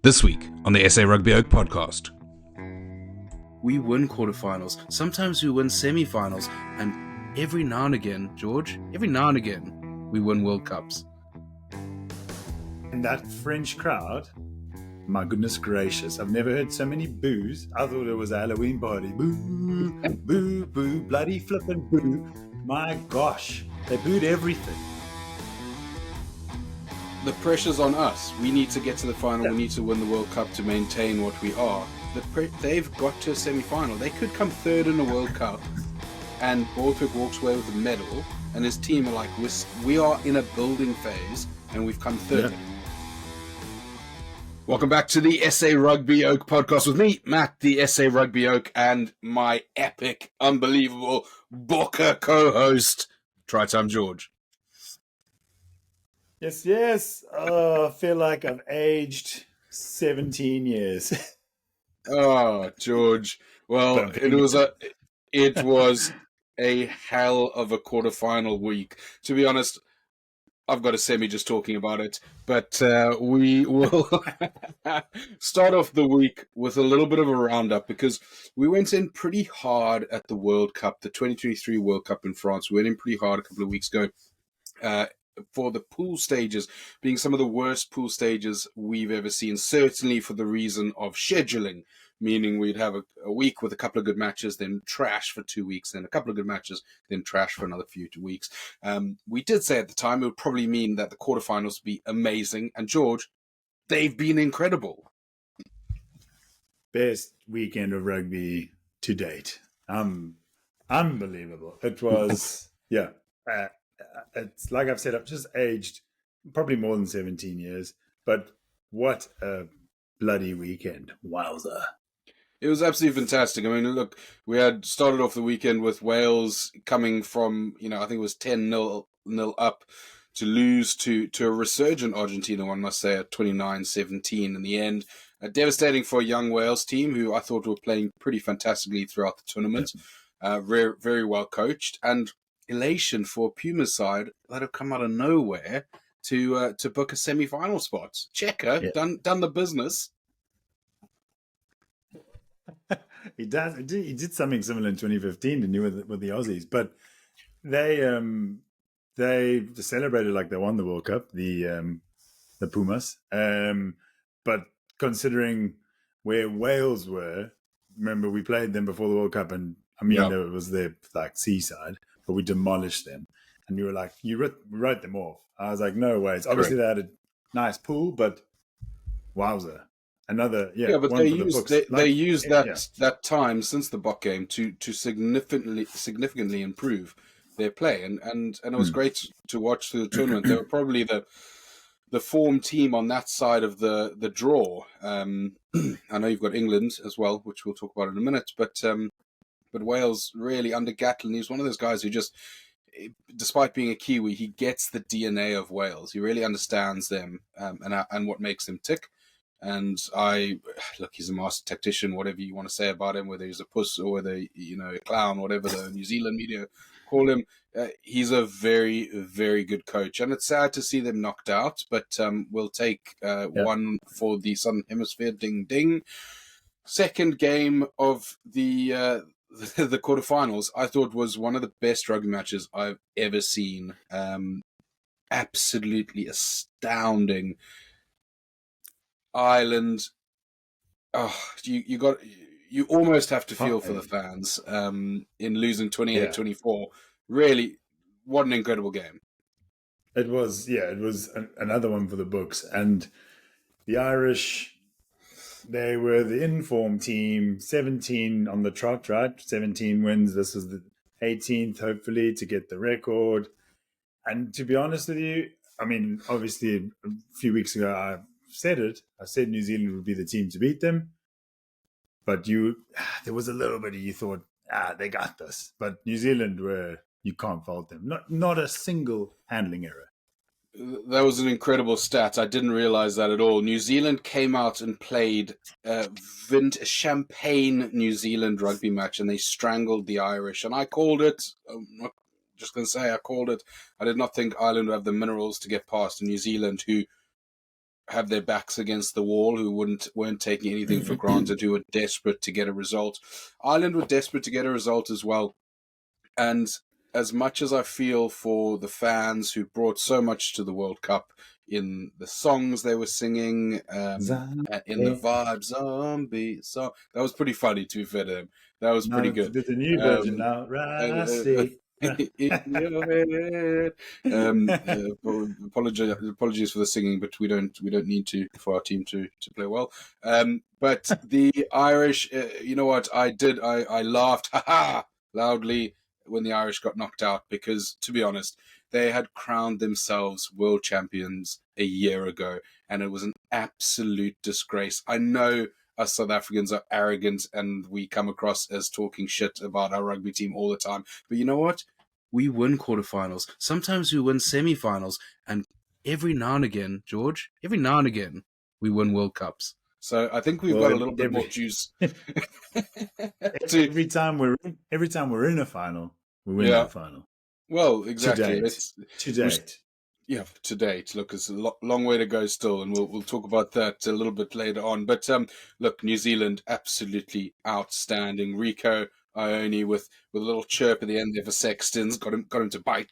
This week on the SA Rugby Oak podcast. We win quarterfinals. Sometimes we win semifinals. And every now and again, George, we win World Cups. And that French crowd, my goodness gracious, I've never heard so many boos. I thought it was a Halloween party. Boo, boo, boo, bloody flippin' boo. My gosh, they booed everything. The pressure's on us. We need to get to the final. We need to win the World Cup to maintain what we are. They've got to a semi-final. They could come third in the World Cup, and Borthwick walks away with a medal, and his team are like, we are in a building phase, and we've come third. Yeah. Welcome back to the SA Rugby Oak podcast with me, Matt, the SA Rugby Oak, and my epic, unbelievable Bokker co-host, Try Time George. Yes. Oh, I feel like I've aged 17 years. Oh, George. Well, it was a hell of a quarterfinal week. To be honest, I've got a semi just talking about it, but we will start off the week with a little bit of a roundup because we went in pretty hard at the World Cup, the 2023 World Cup in France. We went in pretty hard a couple of weeks ago. For the pool stages being some of the worst pool stages we've ever seen, certainly for the reason of scheduling, meaning we'd have a week with a couple of good matches, then trash for 2 weeks, then a couple of good matches, then trash for another few weeks. We did say at the time it would probably mean that the quarterfinals would be amazing, and George, they've been incredible. Best weekend of rugby to date. Unbelievable. It was, it's like I've said, I've just aged probably more than 17 years, but what a bloody weekend. Wowza. It was absolutely fantastic. I mean, look, we had started off the weekend with Wales coming from, I think it was 10-0 up to lose to a resurgent Argentina, one must say, at 29-17 in the end. Devastating for a young Wales team who I thought were playing pretty fantastically throughout the tournament. Very, very well coached, and elation for Puma's side that have come out of nowhere to book a semi-final spot. Checker, done the business. He did something similar in 2015, didn't he, with the Aussies? But they celebrated like they won the World Cup, the Pumas. But considering where Wales were, remember we played them before the World Cup, and it was their like seaside, but we demolished them. And you were like, you wrote them off. I was like, no way. It's obviously they had a nice pool, but wowza. Another, but they used that time since the Boks game to significantly improve their play, and it was great to watch through the tournament. They were probably the form team on that side of the draw. I know you've got England as well, which we'll talk about in a minute, but Wales really under Gatlin, he's one of those guys who just, despite being a Kiwi, he gets the DNA of Wales. He really understands them and what makes them tick. And he's a master tactician, whatever you want to say about him, whether he's a puss or whether, a clown, whatever the New Zealand media call him. He's a very, very good coach. And it's sad to see them knocked out, but we'll take one for the Southern Hemisphere, ding, ding. Second game of the quarterfinals, I thought was one of the best rugby matches I've ever seen. Absolutely astounding. Ireland, you almost have to feel for the fans in losing 28-24. Really, what an incredible game. It was another one for the books. And the Irish, they were the informed team, 17 on the trot, right? 17 wins. This is the 18th, hopefully, to get the record. And to be honest with you, I mean, obviously, a few weeks ago, I said New Zealand would be the team to beat them. But there was a little bit of you thought, they got this. But New Zealand you can't fault them. Not a single handling error. That was an incredible stat. I didn't realize that at all. New Zealand came out and played a champagne New Zealand rugby match, and they strangled the Irish. And I called it. I'm not just going to say I called it. I did not think Ireland would have the minerals to get past New Zealand, who have their backs against the wall, who weren't taking anything for granted, who were desperate to get a result. Ireland were desperate to get a result as well. And as much as I feel for the fans who brought so much to the World Cup in the songs they were singing, in the vibe, zombie song, that was pretty funny, to be fair to them. That was pretty good. There's a new version now. Rusty. In your head. Apologies for the singing, but we don't need to for our team to play well. But the Irish, you know what? I laughed loudly when the Irish got knocked out, because, to be honest, they had crowned themselves world champions a year ago, and it was an absolute disgrace. I know us South Africans are arrogant and we come across as talking shit about our rugby team all the time, but you know what? We win quarterfinals. Sometimes we win semifinals, and every now and again, George, we win World Cups. So I think we've got a little bit more juice. every time we're in a final, we win that final. Well, exactly. To date. Yeah, to date. Look, it's a long way to go still, and we'll talk about that a little bit later on. But look, New Zealand, absolutely outstanding. Rico Ione with a little chirp at the end there for Sextons, got him to bite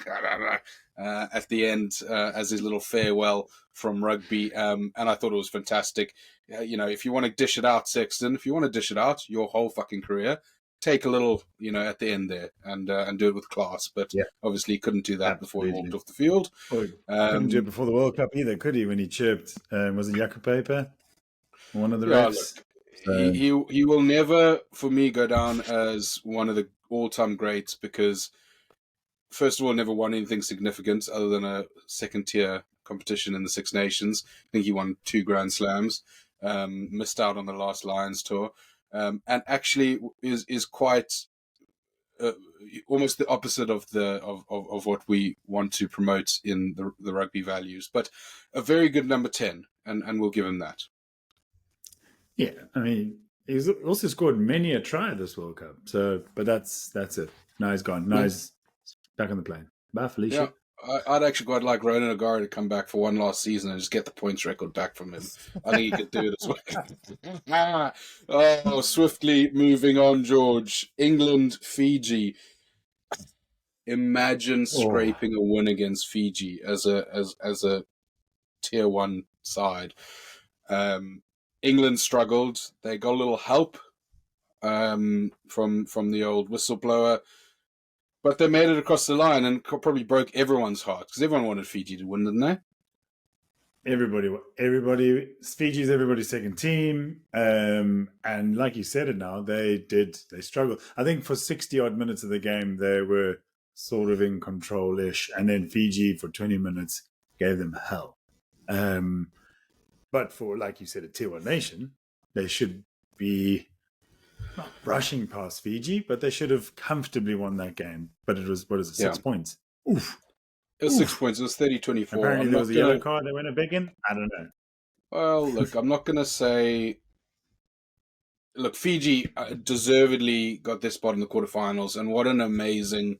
at the end as his little farewell from rugby, and I thought it was fantastic. If you want to dish it out, Sexton, if you want to dish it out your whole fucking career, take a little, at the end there and do it with class. But obviously, he couldn't do that before he walked off the field. Well, couldn't do it before the World Cup either, could he? When he chirped, was it Jaco Paper, one of the refs? Look, he will never, for me, go down as one of the all-time greats, because, first of all, never won anything significant other than a second-tier competition in the Six Nations. I think he won 2 Grand Slams, missed out on the last Lions tour, and actually is quite almost the opposite of what we want to promote in the rugby values. But a very good number 10, and we'll give him that. Yeah, I mean, he's also scored many a try this World Cup. So, but that's it. Now he's gone. Now he's back on the plane. Bye, Felicia. Yeah, I'd actually quite like Ronan O'Gara to come back for one last season and just get the points record back from him. I think he could do it as well. Swiftly moving on, George. England, Fiji. Imagine scraping a win against Fiji as a tier 1 side. England struggled. They got a little help from the old whistleblower, but they made it across the line and probably broke everyone's heart, because everyone wanted Fiji to win, didn't they? Everybody. Fiji's everybody's second team, and like you said it now, they struggled. I think for 60 odd minutes of the game they were sort of in control-ish, and then Fiji for 20 minutes gave them hell. But for, like you said, a tier 1 nation, they should be not brushing past Fiji, but they should have comfortably won that game. But it was, 6 points? Oof. It was 6 points. It was 30-24. Apparently there was a yellow card they went a big in. I don't know. Well, look, I'm not going to say... Look, Fiji deservedly got this spot in the quarterfinals, and what an amazing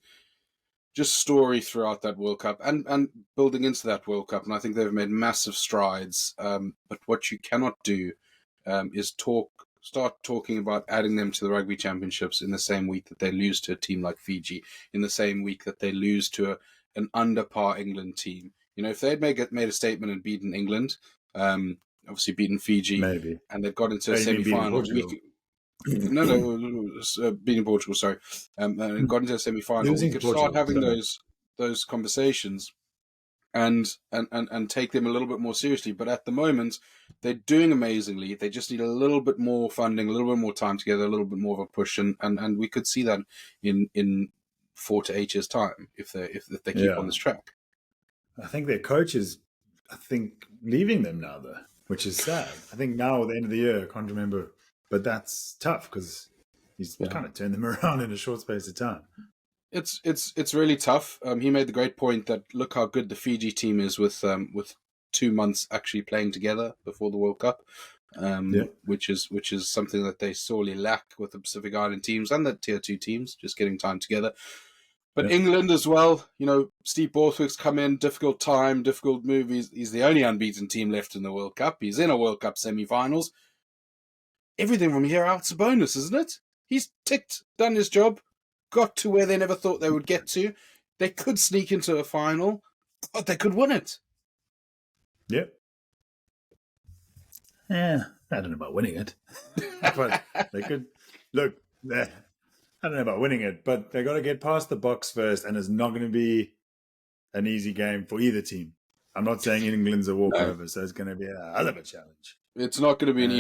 just story throughout that World Cup and building into that World Cup. And I think they've made massive strides. But what you cannot do is start talking about adding them to the Rugby Championships in the same week that they lose to a team like Fiji, in the same week that they lose to an under par England team. If they'd made a statement and beaten England, obviously beaten Fiji, maybe, and they've got into a semi-final. Beating Portugal, sorry, and got into a semi-final. We could start having those conversations and take them a little bit more seriously. But at the moment, they're doing amazingly. They just need a little bit more funding, a little bit more time together, a little bit more of a push, and we could see that in 4 to 8 years' time if they keep on this track. I think their coach is, leaving them now, though, which is sad. I think now at the end of the year, I can't remember. But that's tough because he's kind of turned them around in a short space of time. It's really tough. He made the great point that look how good the Fiji team is with 2 months actually playing together before the World Cup, which is something that they sorely lack with the Pacific Island teams and the Tier 2 teams, just getting time together. But England as well, Steve Borthwick's come in, difficult time, difficult move. He's the only unbeaten team left in the World Cup. He's in a World Cup semi-finals. Everything from here out's a bonus, isn't it? He's done his job, got to where they never thought they would get to. They could sneak into a final, but they could win it. Yep. Yeah, I don't know about winning it, but they could. Look, I don't know about winning it, but they got to get past the Boks first, and it's not going to be an easy game for either team. I'm not saying England's a walkover, so it's going to be a hell of a challenge. It's not going to be an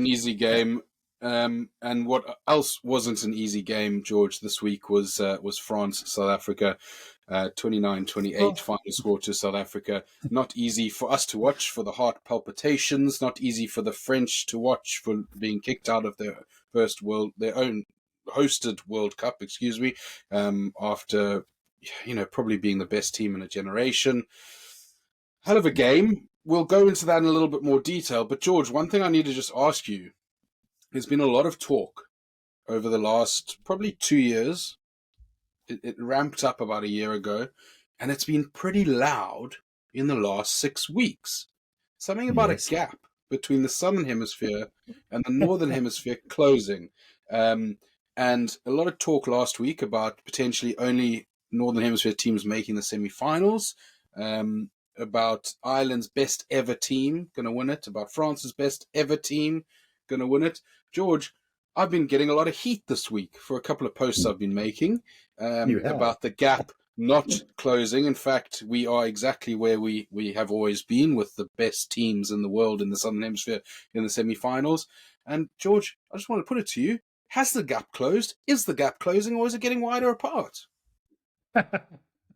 easy game. And what else wasn't an easy game, George, this week was France, South Africa, 29-28 final score to South Africa. Not easy for us to watch for the heart palpitations. Not easy for the French to watch for being kicked out of their own hosted World Cup. After probably being the best team in a generation. Hell of a game. We'll go into that in a little bit more detail. But George, one thing I need to just ask you. There's been a lot of talk over the last probably 2 years. It ramped up about a year ago, and it's been pretty loud in the last 6 weeks. Something about a gap between the Southern Hemisphere and the Northern Hemisphere closing. And a lot of talk last week about potentially only Northern Hemisphere teams making the semi-finals, about Ireland's best ever team going to win it, about France's best ever team going to win it. George, I've been getting a lot of heat this week for a couple of posts I've been making about the gap not closing. In fact, we are exactly where we have always been, with the best teams in the world in the Southern Hemisphere in the semi-finals. And George, I just want to put it to you, has the gap closed? Is the gap closing, or is it getting wider apart?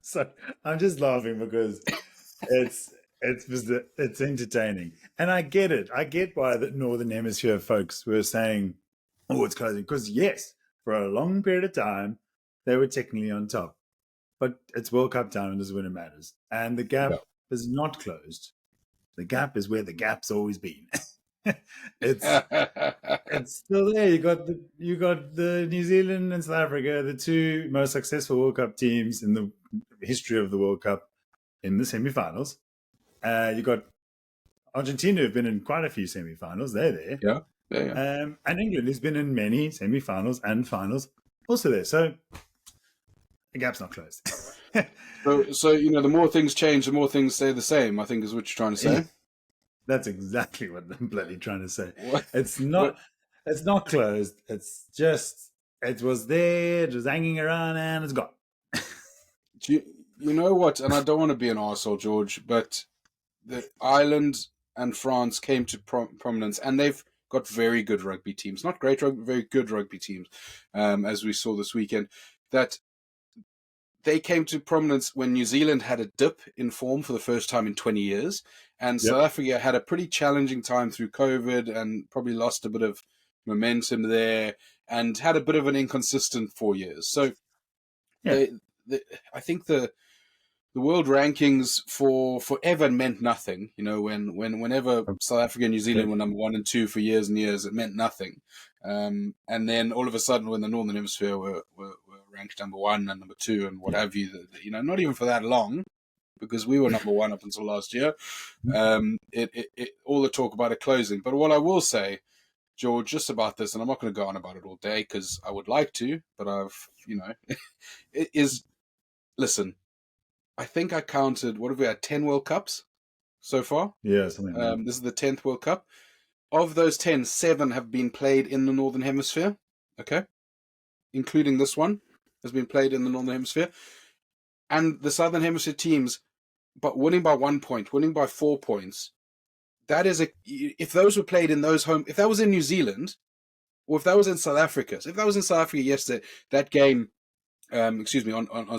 So I'm just laughing because it's entertaining, and I get it. I get why the Northern Hemisphere folks were saying, "Oh, it's closing," because yes, for a long period of time they were technically on top, but it's World Cup time, and this is when it matters. And the gap is not closed. The gap is where the gap's always been. It's still there. You got the New Zealand and South Africa, the two most successful World Cup teams in the history of the World Cup, in the semi-finals. You got Argentina, who've been in quite a few semi-finals. They're there. Yeah. And England has been in many semi-finals and finals, also there. So the gap's not closed. So the more things change, the more things stay the same, I think is what you're trying to say. That's exactly what I'm bloody trying to say. What? It's not closed. It's just, it was there, it was hanging around, and it's gone. You know what? And I don't want to be an arsehole, George, but the Ireland and France came to prominence, and they've got very good rugby teams. Not great rugby, very good rugby teams, as we saw this weekend. That they came to prominence when New Zealand had a dip in form for the first time in 20 years, and South Africa had a pretty challenging time through COVID and probably lost a bit of momentum there and had a bit of an inconsistent 4 years. So I think the world rankings for forever meant nothing. Whenever South Africa and New Zealand were number 1 and 2 for years and years, it meant nothing. And then all of a sudden, when the Northern Hemisphere were ranked number 1 and number 2 and what have you, not even for that long, because we were number 1 up until last year. All the talk about it closing. But what I will say, George, just about this, and I'm not going to go on about it all day because I would like to, but listen. I think I counted, what have we had, 10 World Cups so far? Yeah, something like that. This is the 10th World Cup. Of those 10, 7 have been played in the Northern Hemisphere, okay? Including this one, has been played in the Northern Hemisphere. And the Southern Hemisphere teams, but winning by 1 point, winning by 4 points, that is if those were played in those if that was in New Zealand, or if that was in South Africa, so if that was in South Africa yesterday, that game, on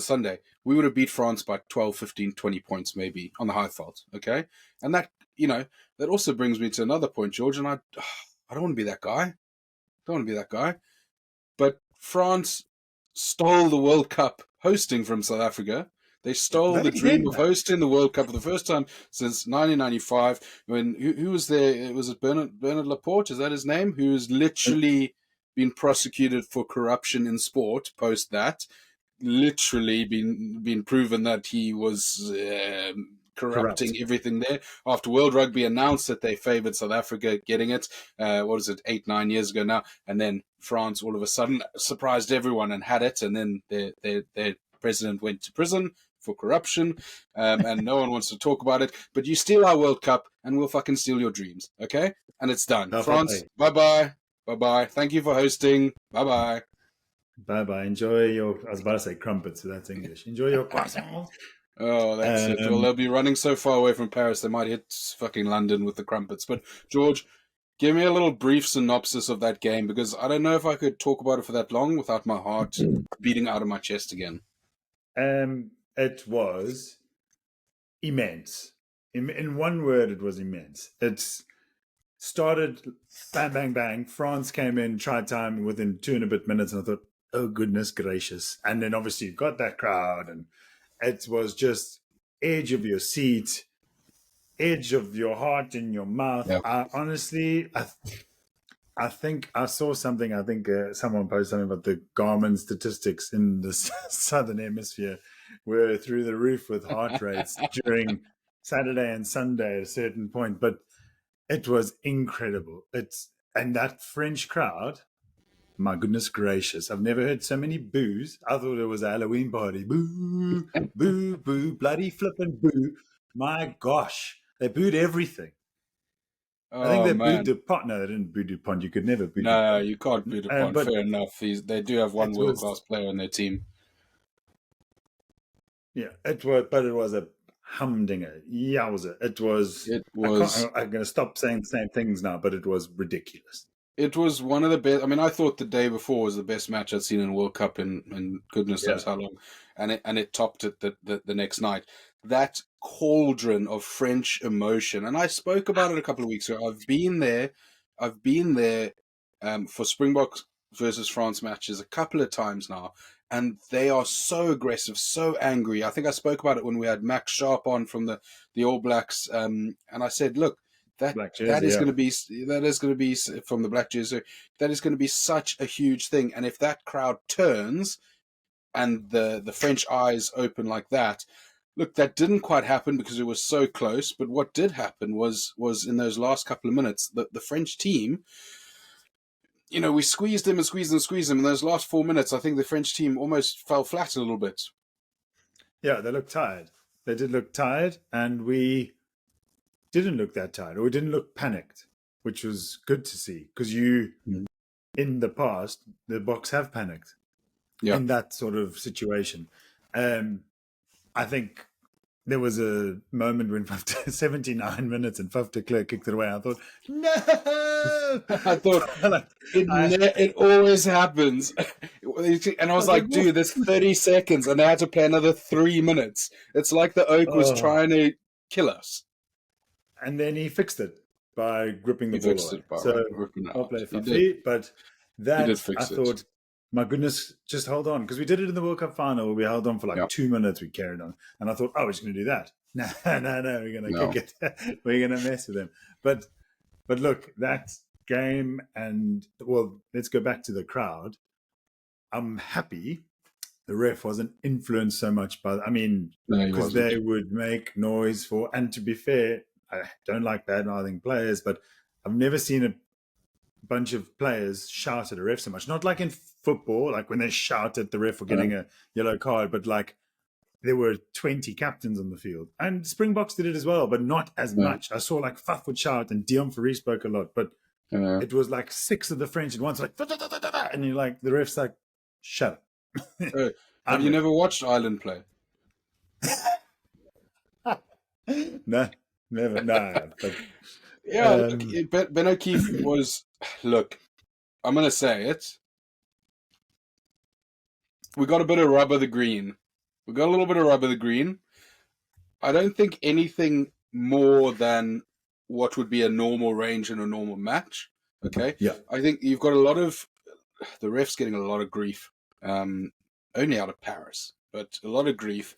Sunday, we would have beat France by 12, 15, 20 points maybe on the high fault, okay? And that, that also brings me to another point, George, and I don't want to be that guy. But France stole the World Cup hosting from South Africa. They stole the dream of hosting the World Cup for the first time since 1995. When who was there? Was it Bernard Laporte? Is that his name? Who's literally been prosecuted for corruption in sport post that. literally been proven that he was corrupting everything there. After World Rugby announced that they favoured South Africa getting it, 8-9 years ago now, and then France all of a sudden surprised everyone and had it, and then their president went to prison for corruption, and no one wants to talk about it. But you steal our World Cup, and we'll fucking steal your dreams, okay? And it's done. France, bye-bye. Bye-bye. Thank you for hosting. Bye-bye. Bye-bye. Enjoy your... I was about to say crumpets, so that's English. Enjoy your croissants. Oh, that's it. Well, they'll be running so far away from Paris, they might hit fucking London with the crumpets. But, George, give me a little brief synopsis of that game, because I don't know if I could talk about it for that long without my heart beating out of my chest again. It was immense. In one word, it was immense. It's started bang, bang, bang. France came in, tried time within 2 and a bit minutes, and I thought, oh, goodness gracious. And then obviously you got that crowd, and it was just edge of your seat, edge of your heart in your mouth. Yep. I think I saw something. I think someone posted something about the Garmin statistics in the Southern Hemisphere were through the roof with heart rates during Saturday and Sunday at a certain point. But it was incredible. And that French crowd, my goodness gracious, I've never heard so many boos. I thought it was a Halloween party. Boo, boo, boo, bloody flippin' boo. My gosh, they booed everything. I think they booed DuPont. No, they didn't boo DuPont. You could never boo DuPont. No, you can't boo DuPont. Fair enough. They do have one world-class player on their team. Yeah, it was a humdinger. Yowza. It was. I'm going to stop saying the same things now, but it was ridiculous. It was one of the best. I mean, I thought the day before was the best match I'd seen in a World Cup in goodness knows how long, and it topped it the next night. That cauldron of French emotion, and I spoke about it a couple of weeks ago. I've been there for Springboks versus France matches a couple of times now, and they are so aggressive, so angry. I think I spoke about it when we had Max Sharp on from the All Blacks, and I said, look. That is going to be from the Black Jersey. That is going to be such a huge thing, and if that crowd turns, and the French eyes open like that, look, that didn't quite happen because it was so close. But what did happen was in those last couple of minutes, the French team, we squeezed them. In those last 4 minutes, I think the French team almost fell flat a little bit. Yeah, they looked tired. They did look tired, and we didn't look that tired, or we didn't look panicked, which was good to see, because in the past, the Boks have panicked in that sort of situation. I think there was a moment when 79 minutes and Faf de Klerk kicked it away. I thought, no! I thought, it always happens. And I was like, dude, there's 30 seconds, and they had to play another 3 minutes. It's like the Oak was trying to kill us. And then he fixed it by gripping the ball away. So I'll play Fafi, but that I thought, my goodness, just hold on. Because we did it in the World Cup final where we held on for like 2 minutes, we carried on. And I thought, we're just going to do that. No, we're going to kick it. We're going to mess with them. But look, that game let's go back to the crowd. I'm happy the ref wasn't influenced so much by, because they would make noise and to be fair, I don't like bad-mouthing players, but I've never seen a bunch of players shout at a ref so much. Not like in football, like when they shout at the ref for getting a yellow card, but like there were 20 captains on the field. And Springboks did it as well, but not as much. I saw like Faf would shout and Dion Fourie spoke a lot, but it was like 6 of the French at once, like, and you're like, the ref's like, shut up. Have you never watched Ireland play? No. Never, no. But Ben O'Keefe was. Look, I'm going to say it. We got a bit of rub of the green. I don't think anything more than what would be a normal range in a normal match. Okay. Yeah. I think you've got a lot of the refs getting a lot of grief. Only out of Paris, but a lot of grief.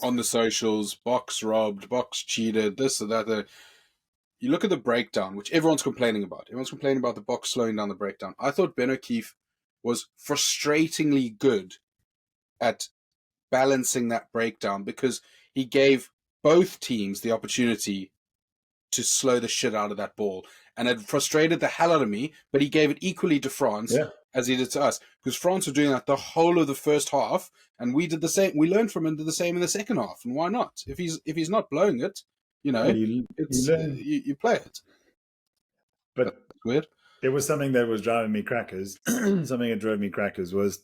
On the socials, Boks robbed, Boks cheated, this or that. You look at the breakdown, which everyone's complaining about. Everyone's complaining about the Boks slowing down the breakdown. I thought Ben O'Keefe was frustratingly good at balancing that breakdown, because he gave both teams the opportunity to slow the shit out of that ball, and it frustrated the hell out of me. But he gave it equally to France as he did to us, because France were doing that the whole of the first half, and we did the same. We learned from him, did the same in the second half, and why not? If he's not blowing it, you know, you play it. But that's weird. There was something that was driving me crackers. Something that drove me crackers was,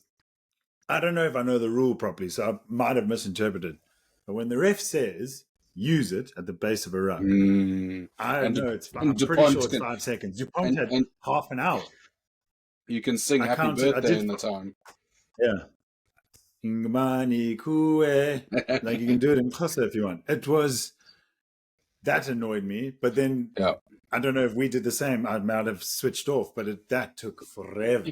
I don't know if I know the rule properly, so I might have misinterpreted. But when the ref says use it at the base of a ruck, I don't know. I'm pretty sure it's 5 seconds. Dupont had half an hour. You can sing Happy Birthday in the time. Yeah. Like you can do it in Xhosa if you want. That annoyed me, but then I don't know if we did the same. I might have switched off, but that took forever.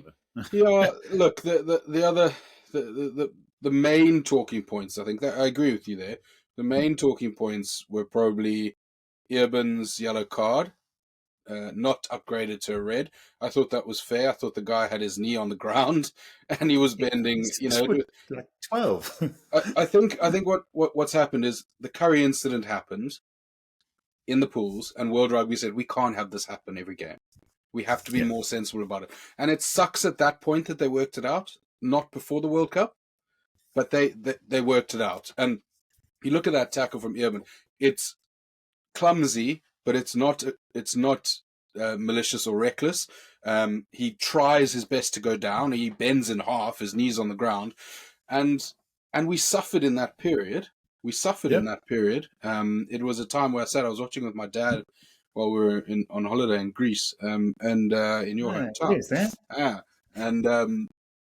Yeah, look, the main talking points, I think that I agree with you there. The main talking points were probably Urban's yellow card, not upgraded to a red. I thought that was fair. I thought the guy had his knee on the ground and he was bending. Like 12. I think what's happened is the Curry incident happened in the pools, and World Rugby said we can't have this happen every game. We have to be more sensible about it. And it sucks at that point that they worked it out, not before the World Cup, but they worked it out. And you look at that tackle from Urban, it's clumsy, but it's not malicious or reckless. He tries his best to go down. He bends in half, his knees on the ground, and we suffered in that period. In that period. It was a time where I was watching with my dad while we were on holiday in Greece, and in your hometown. And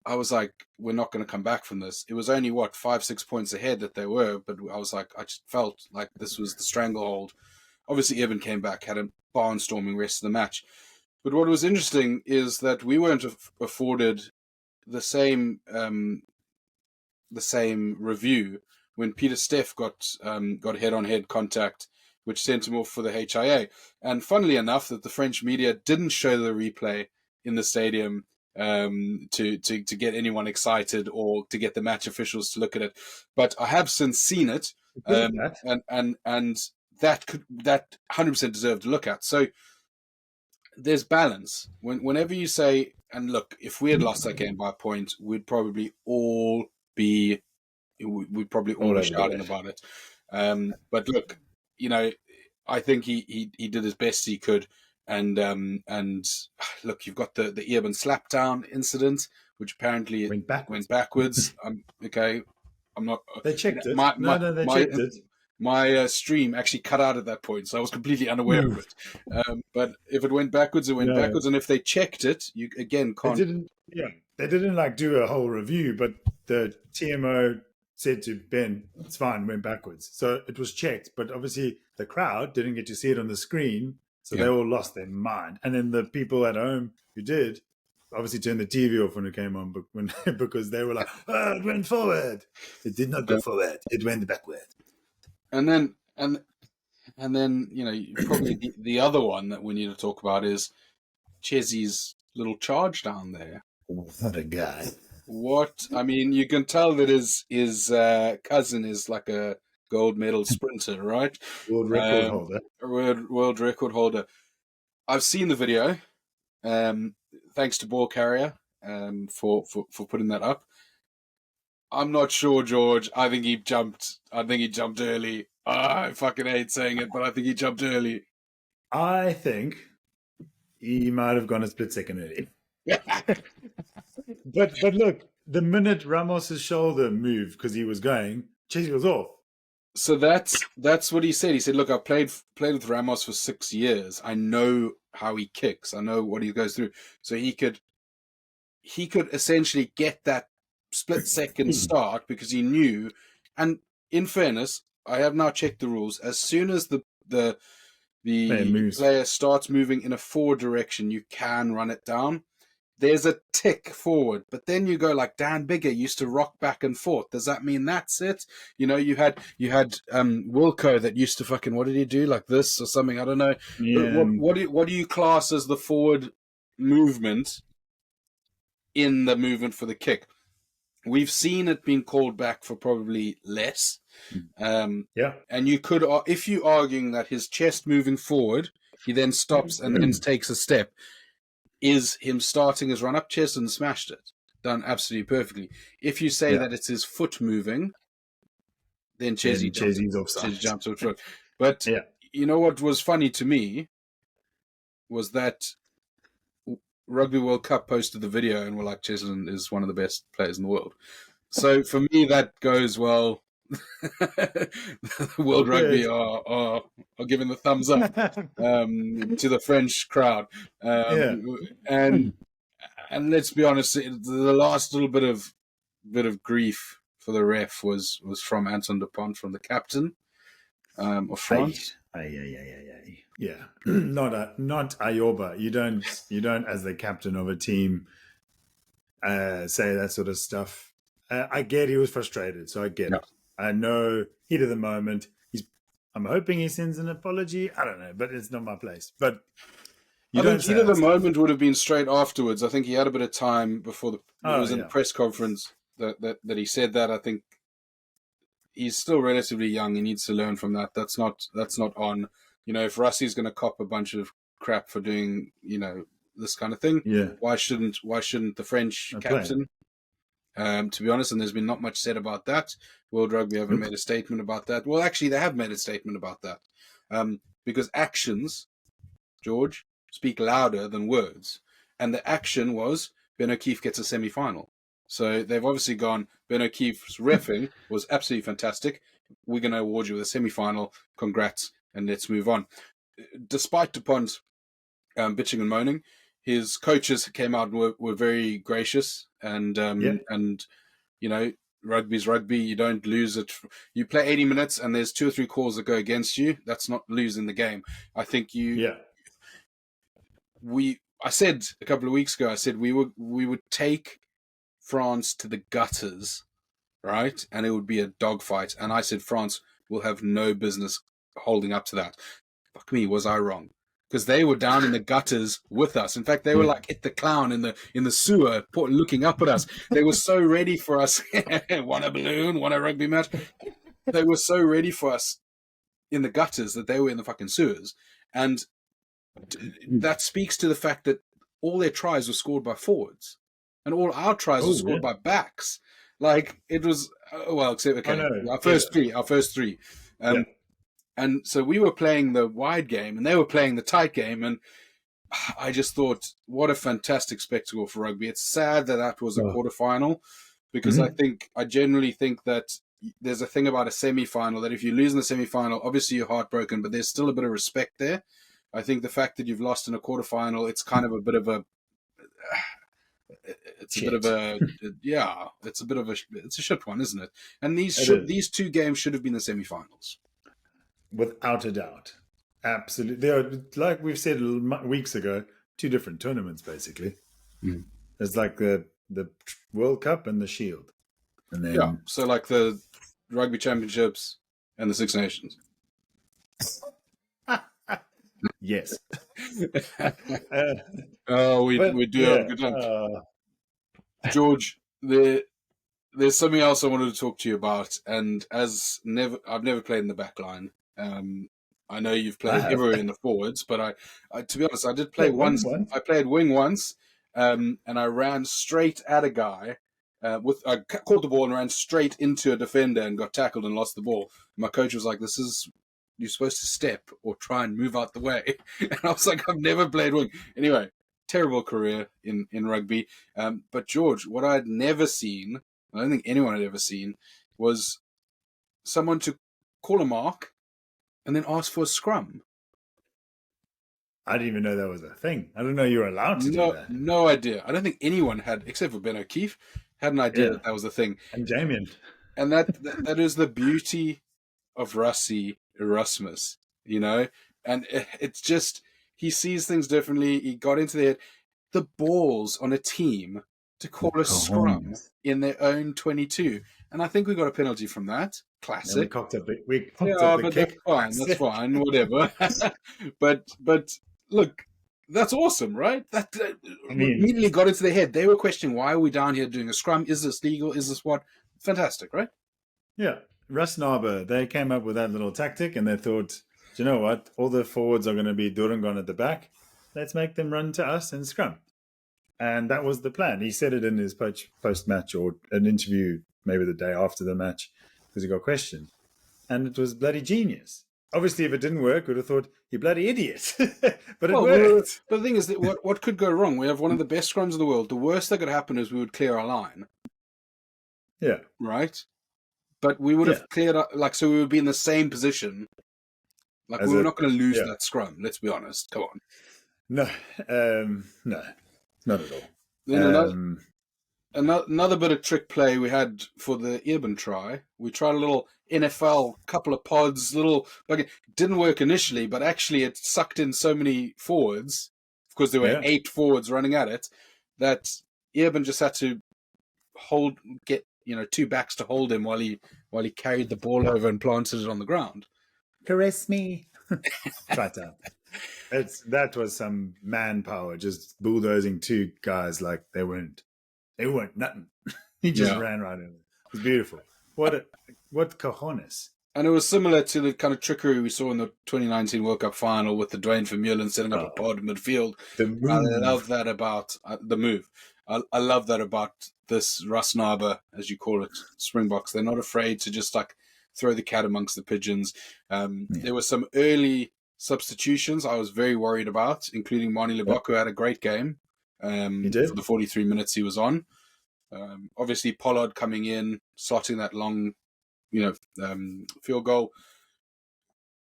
I was like, we're not going to come back from this. It was only 5-6 points ahead that they were, but I was like, I just felt like this was the stranglehold. Obviously, Evan came back, had a barnstorming rest of the match. But what was interesting is that we weren't afforded the same review when Peter Steff got head-on-head contact, which sent him off for the HIA. And funnily enough, that the French media didn't show the replay in the stadium to get anyone excited or to get the match officials to look at it. But I have since seen it, and that 100% deserved to look at. So there's balance. Whenever you say, and look, if we had lost that game by a point, we'd probably all be shouting about it. But look, I think he did as best he could. And look, you've got the Urban slapdown incident, which apparently went backwards. Okay, I'm not. They checked it. They checked it. My stream actually cut out at that point, so I was completely unaware of it. But if it went backwards, it went backwards, and if they checked it, you again can't. They didn't do a whole review, but the TMO said to Ben, "It's fine." Went backwards, so it was checked. But obviously, the crowd didn't get to see it on the screen, so they all lost their mind. And then the people at home who did obviously turned the TV off when it came on, because they were like, "Oh, it went forward." It did not go forward; it went backward. And then probably the other one that we need to talk about is Chessy's little charge down there. What a guy! What I mean, you can tell that his cousin is like a gold medal sprinter, right? World record holder. World record holder. I've seen the video. Thanks to Ball Carrier for putting that up. I'm not sure, George. I think he jumped early. I fucking hate saying it, but I think he jumped early. I think he might have gone a split second early. But look, the minute Ramos's shoulder moved because he was going, Chesy was off. So that's what he said. He said, "Look, I've played with Ramos for 6 years. I know how he kicks. I know what he goes through. So he could essentially get that split second start because he knew." And in fairness, I have now checked the rules. As soon as the player starts moving in a forward direction, you can run it down. There's a tick forward, but then you go like Dan Bigger used to rock back and forth. Does that mean that's it? You had Wilco that used to fucking, what did he do, like this or something? I don't know. Yeah. What do you class as the forward movement in the movement for the kick? we've seen it being called back for probably less. Yeah. And you could, if you're arguing that his chest moving forward, he then stops and then takes a step, is him starting his run up chest and smashed it. Done absolutely perfectly. If you say that it's his foot moving, then Chesney jumps off. But you know what was funny to me was that Rugby World Cup posted the video and were like, Chesney is one of the best players in the world. So for me, that goes, well, World Rugby are giving the thumbs up to the French crowd. And let's be honest, the last little bit of grief for the ref was from Anton Dupont, from the captain of France. Yeah, not Ayoba. You don't as the captain of a team say that sort of stuff. I get he was frustrated, so I get it. I know heat of the moment. I'm hoping he sends an apology. I don't know, but it's not my place. But I think heat of the moment would have been straight afterwards. I think he had a bit of time before it was in the press conference that he said that. I think he's still relatively young. He needs to learn from that. That's not on. You know, if Russie's going to cop a bunch of crap for doing, you know, this kind of thing, why shouldn't the French captain? To be honest, and there's been not much said about that. World Rugby haven't made a statement about that. Well, actually, they have made a statement about that, because actions, George, speak louder than words, and the action was Ben O'Keefe gets a semi-final. So they've obviously gone, Ben O'Keefe's reffing was absolutely fantastic. We're going to award you with a semi-final. Congrats, and let's move on. Despite Dupont's bitching and moaning, his coaches came out and were very gracious, and you know, rugby's rugby. You don't lose it. You play 80 minutes and there's 2 or 3 calls that go against you. That's not losing the game. I think I said a couple of weeks ago, I said we would take France to the gutters, right? And it would be a dogfight. And I said France will have no business holding up to that. Fuck me, was I wrong? Because they were down in the gutters with us. In fact, they were like Hit the Clown in the sewer, looking up at us. They were so ready for us. Want a balloon? Want a rugby match? They were so ready for us in the gutters that they were in the fucking sewers. And that speaks to the fact that all their tries were scored by forwards, and all our tries were scored by backs. Like, it was except our first three. And so we were playing the wide game, and they were playing the tight game, and I just thought, what a fantastic spectacle for rugby. It's sad that was a quarterfinal, because I generally think that there's a thing about a semi-final that if you lose in the semi-final, obviously you're heartbroken, but there's still a bit of respect there. I think the fact that you've lost in a quarterfinal, it's kind of a bit of a... It's a shit one, isn't it? And these 2 games should have been the semi-finals. Without a doubt. Absolutely. They are, like we've said weeks ago, 2 different tournaments, basically. It's like the World Cup and the Shield. And then... so like the Rugby Championships and the Six Nations. Yes. We do have a good time. George, there's something else I wanted to talk to you about, and I've never played in the back line. I know you've played everywhere in the forwards, but I to be honest, I did play once. I played wing once, and I ran straight at a guy. I caught the ball and ran straight into a defender and got tackled and lost the ball. My coach was like, you're supposed to step or try and move out the way. And I was like, I've never played wing. Anyway, terrible career in rugby. But George, what I'd never seen, I don't think anyone had ever seen, was someone to call a mark and then ask for a scrum. I didn't even know that was a thing. I didn't know you were allowed to do that. No idea. I don't think anyone had, except for Ben O'Keefe, had an idea that was a thing. And Damien. And that is the beauty of Russie Erasmus, you know? And it's just, he sees things differently. He got into the balls on a team to call a scrum in their own 22. And I think we got a penalty from that. Classic. We cocked up the kick. That's fine, whatever. but look, That's awesome, right? That I mean, immediately got into their head. They were questioning, why are we down here doing a scrum? Is this legal? Is this what? Fantastic, right? yeah. Russ Narber, they came up with that little tactic and they thought, do you know what? All the forwards are going to be Durangon at the back. Let's make them run to us and scrum. And that was the plan. He said it in his post-match or an interview, maybe the day after the match, because he got questioned. And it was bloody genius. Obviously, if it didn't work, we'd have thought, you bloody idiot. But it worked. But the thing is, that what could go wrong? We have one of the best scrums in the world. The worst that could happen is we would clear our line. Yeah. Right? But we would have cleared up, so we would be in the same position. We were not going to lose that scrum, let's be honest. Come on. No, no, not at all. Then another bit of trick play we had for the Eben try. We tried a little NFL, couple of pods, didn't work initially, but actually it sucked in so many forwards, because there were 8 forwards running at it, that Eben just had to get 2 backs to hold him while he carried the ball over and planted it on the ground. Caress me. Try to. That was some manpower, just bulldozing 2 guys like they weren't nothing. He just ran right in. It was beautiful. What cojones. And it was similar to the kind of trickery we saw in the 2019 World Cup final with the Dwayne Vermeulen setting up a pod in midfield. I love that about the move. I love that about this Russ Narber, as you call it, Springboks. They're not afraid to just throw the cat amongst the pigeons. There were some early substitutions I was very worried about, including Mani Lebok, who had a great game for the 43 minutes he was on. Obviously, Pollard coming in, slotting that long, field goal.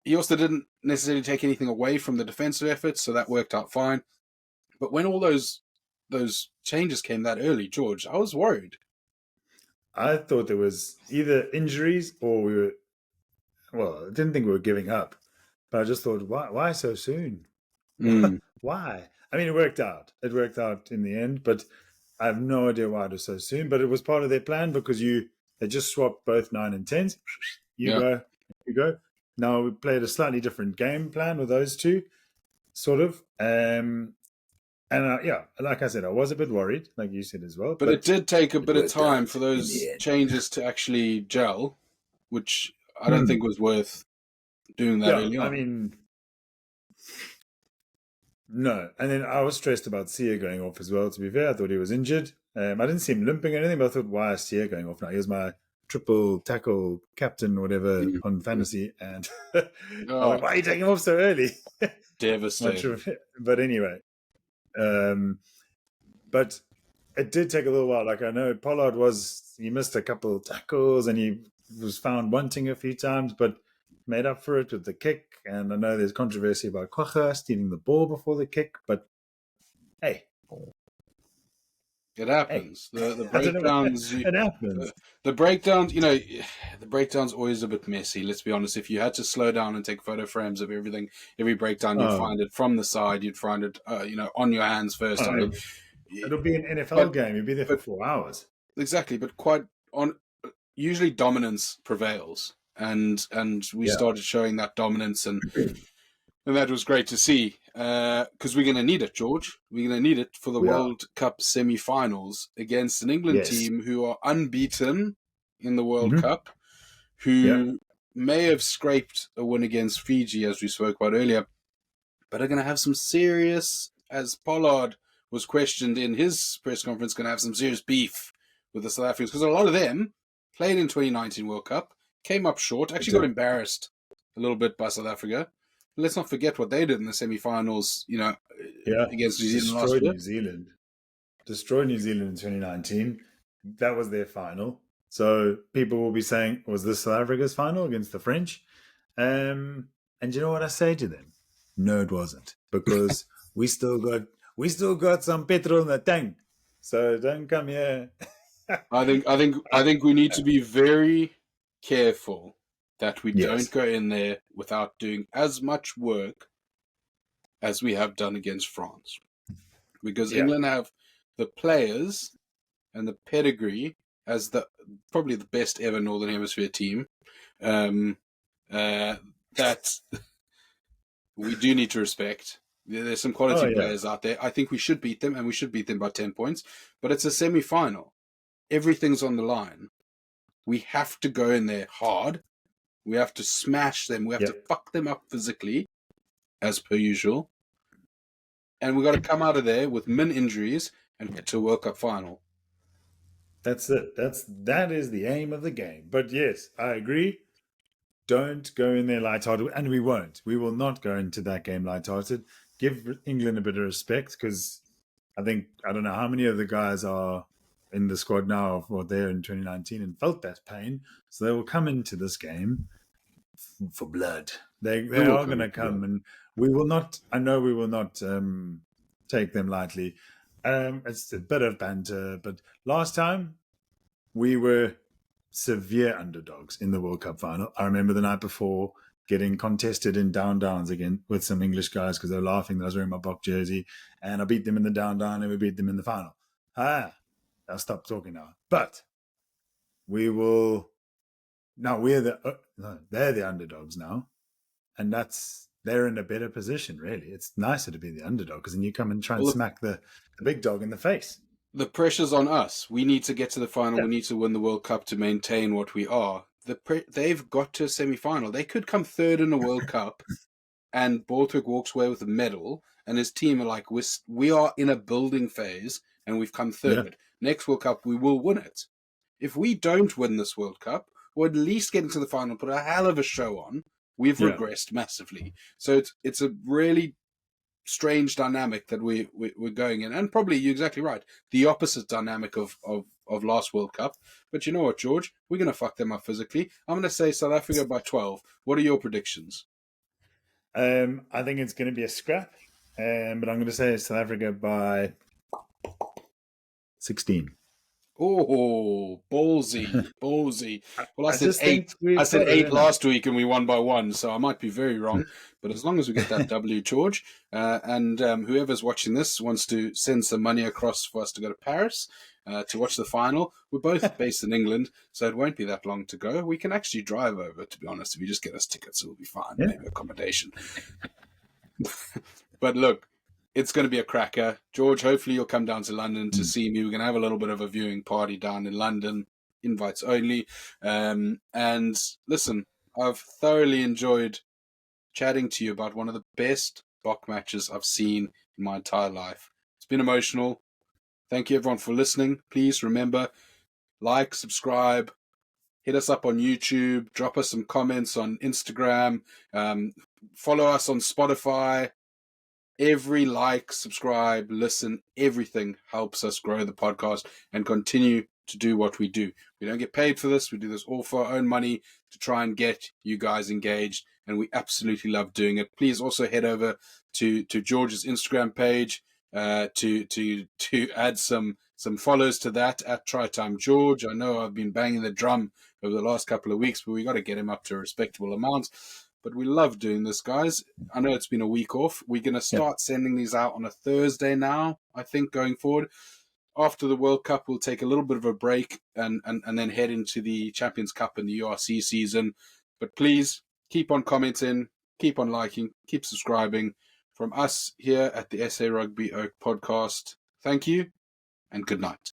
He also didn't necessarily take anything away from the defensive efforts, so that worked out fine. But when all those changes came that early, George, I was worried. I thought there was either injuries or I didn't think we were giving up, but I just thought, why so soon? Why? I mean, it worked out. It worked out in the end, but I have no idea why it was so soon. But it was part of their plan because they just swapped both 9 and 10s. You go. Now we played a slightly different game plan with those 2, sort of. Like I said, I was a bit worried, like you said as well. But it did take a bit of time for those changes to actually gel, which I don't think was worth doing that early on. I mean, no. And then I was stressed about Sia going off as well, to be fair. I thought he was injured. I didn't see him limping or anything, but I thought, why is Sia going off now? He was my triple tackle captain or whatever on fantasy. And I was like, why are you taking him off so early? Devastating. But anyway. But it did take a little while. Like I know Pollard he missed a couple of tackles and he was found wanting a few times, but made up for it with the kick. And I know there's controversy about Kocha stealing the ball before the kick, but hey. It happens. Hey. The breakdowns. It happens. The breakdowns, the breakdown's always a bit messy. Let's be honest. If you had to slow down and take photo frames of everything, every breakdown, you'd find it from the side. You'd find it, on your hands first. It'll be an NFL game. You'll be there for 4 hours. Exactly, but usually dominance prevails, and we started showing that dominance, and that was great to see. Because we're going to need it, George. We're going to need it for the World Cup semi-finals against an England team who are unbeaten in the World Cup, who may have scraped a win against Fiji, as we spoke about earlier, but are going to have some serious, as Pollard was questioned in his press conference, going to have some serious beef with the South Africans, because a lot of them played in 2019 World Cup, came up short, actually got embarrassed a little bit by South Africa. Let's not forget what they did in the semi-finals, against New Zealand last year. Destroyed New Zealand in 2019. That was their final. So people will be saying, was this South Africa's final against the French? And you know what I say to them? No, it wasn't, because we still got some petrol in the tank. So don't come here. I think we need to be very careful that we don't go in there without doing as much work as we have done against France. Because England have the players and the pedigree as probably the best ever Northern Hemisphere team that we do need to respect. There's some quality players out there. I think we should beat them, and we should beat them by 10 points. But it's a semi-final. Everything's on the line. We have to go in there hard. We have to smash them. We have to fuck them up physically, as per usual. And we've got to come out of there with min injuries and get to a World Cup final. That's it. That is the aim of the game. But yes, I agree. Don't go in there lighthearted, and we won't. We will not go into that game lighthearted. Give England a bit of respect, because I don't know how many of the guys are in the squad now or there in 2019 and felt that pain. So they will come into this game for blood. They are going to come, and we will not. I know we will not take them lightly. It's a bit of banter, but last time we were severe underdogs in the World Cup final. I remember the night before getting contested in down-downs again with some English guys because they were laughing that I was wearing my Boks jersey, and I beat them in the down-down and we beat them in the final. I'll stop talking now. But we will now. They're the underdogs now, and they're in a better position. Really, it's nicer to be the underdog because then you come and try and smack the big dog in the face. The pressure's on us. We need to get to the final. Yeah. We need to win the World Cup to maintain what we are. They've got to a semi-final. They could come third in the World Cup, and Borthwick walks away with a medal, and his team are like, we are in a building phase, and we've come third. Yeah. Next World Cup, we will win it. If we don't win this World Cup, or at least get into the final, put a hell of a show on, we've regressed massively. So it's a really strange dynamic that we're going in, and probably you're exactly right, the opposite dynamic of last World Cup. But you know what, George, we're going to fuck them up physically. I'm going to say South Africa by 12. What are your predictions? I think it's going to be a scrap, but I'm going to say South Africa by 16. Oh, ballsy. Well, I said 8. I said 8 last week, and we won by 1, so I might be very wrong. But as long as we get that W, George, and whoever's watching this wants to send some money across for us to go to Paris to watch the final. We're both based in England, so it won't be that long to go. We can actually drive over, to be honest. If you just get us tickets, it'll be fine. Yeah. Maybe accommodation. But look, it's going to be a cracker. George, hopefully you'll come down to London to see me. We're going to have a little bit of a viewing party down in London, invites only. And listen, I've thoroughly enjoyed chatting to you about one of the best Boks matches I've seen in my entire life. It's been emotional. Thank you, everyone, for listening. Please remember, like, subscribe, hit us up on YouTube, drop us some comments on Instagram, follow us on Spotify. Every like, subscribe, listen, everything helps us grow the podcast and continue to do what we do. We don't get paid for this. We do this all for our own money to try and get you guys engaged, and we absolutely love doing it. Please also head over to George's Instagram page to add some follows to that at TryTime George. I know I've been banging the drum over the last couple of weeks, but we got to get him up to a respectable amount. But we love doing this, guys. I know it's been a week off. We're going to start sending these out on a Thursday now, I think, going forward. After the World Cup, we'll take a little bit of a break and then head into the Champions Cup and the URC season. But please, keep on commenting, keep on liking, keep subscribing. From us here at the SA Rugby Oak podcast, thank you and good night.